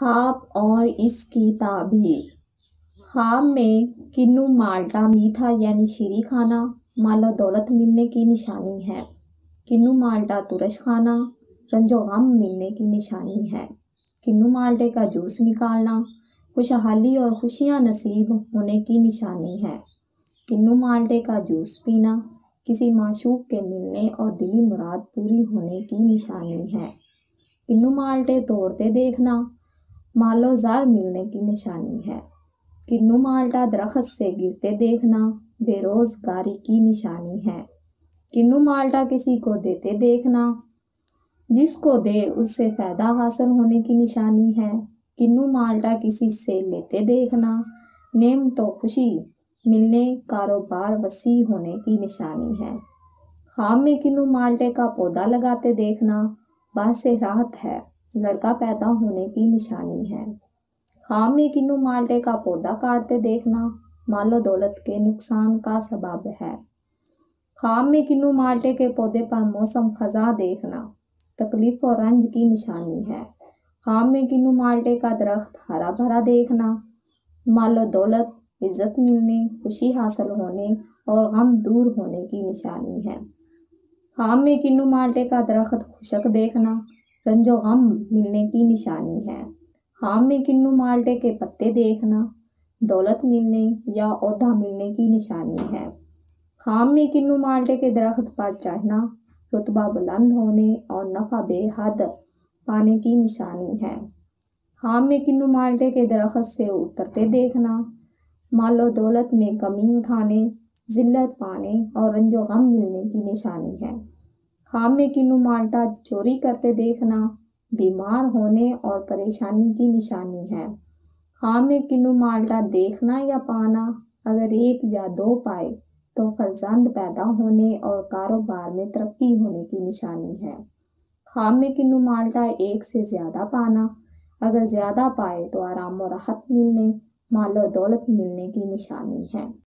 خواب اور اس کی تعبیر۔ خواب میں کنو مالٹا میٹھا یعنی شیریں کھانا مال و دولت ملنے کی نشانی ہے۔ کنو مالٹا ترش کھانا رنج و غم ملنے کی نشانی ہے۔ کنو مالٹے کا جوس نکالنا خوشحالی اور خوشیاں نصیب ہونے کی نشانی ہے۔ کنو مالٹے کا جوس پینا کسی معشوق کے ملنے اور دلی مراد پوری ہونے کی نشانی ہے۔ کنو مالٹے توڑتے دیکھنا مال و زر ملنے کی نشانی ہے۔ کنو مالٹا درخت سے گرتے دیکھنا بے روزگاری کی نشانی ہے۔ کنو مالٹا کسی کو دیتے دیکھنا جس کو دے اس سے فائدہ حاصل ہونے کی نشانی ہے۔ کنو مالٹا کسی سے لیتے دیکھنا نعمت و خوشی ملنے کاروبار وسیع ہونے کی نشانی ہے۔ خواب میں کنو مالٹے کا پودا لگاتے دیکھنا باعث راحت ہے، لڑکا پیدا ہونے کی نشانی ہے۔ خواب میں کنو مالٹے کا پودا کاٹتے دیکھنا مال و دولت کے نقصان کا سبب ہے۔ خواب میں کنو مالٹے کے پودے پر موسم خزاں دیکھنا تکلیف و رنج کی نشانی ہے۔ خواب میں کنو مالٹے کا درخت ہرا بھرا دیکھنا مال و دولت، عزت ملنے، خوشی حاصل ہونے اور غم دور ہونے کی نشانی ہے۔ خواب میں کنو مالٹے کا درخت خشک دیکھنا رنج و غم ملنے کی نشانی ہے۔ خواب میں کنو مالٹے کے پتے دیکھنا دولت ملنے یا عہدہ ملنے کی نشانی ہے۔ خواب میں کنو مالٹے کے درخت پر چڑھنا رتبہ بلند ہونے اور نفع بے حد پانے کی نشانی ہے۔ خواب میں کنو مالٹے کے درخت سے اترتے دیکھنا مال و دولت میں کمی اٹھانے، ذلت پانے اور رنج و غم ملنے کی نشانی ہے۔ خواب میں کنو مالٹا چوری کرتے دیکھنا بیمار ہونے اور پریشانی کی نشانی ہے۔ خواب میں کنو مالٹا دیکھنا یا پانا اگر ایک یا دو پائے تو فرزند پیدا ہونے اور کاروبار میں ترقی ہونے کی نشانی ہے۔ خواب میں کنو مالٹا ایک سے زیادہ پانا اگر زیادہ پائے تو آرام و راحت ملنے، مال و دولت ملنے کی نشانی ہے۔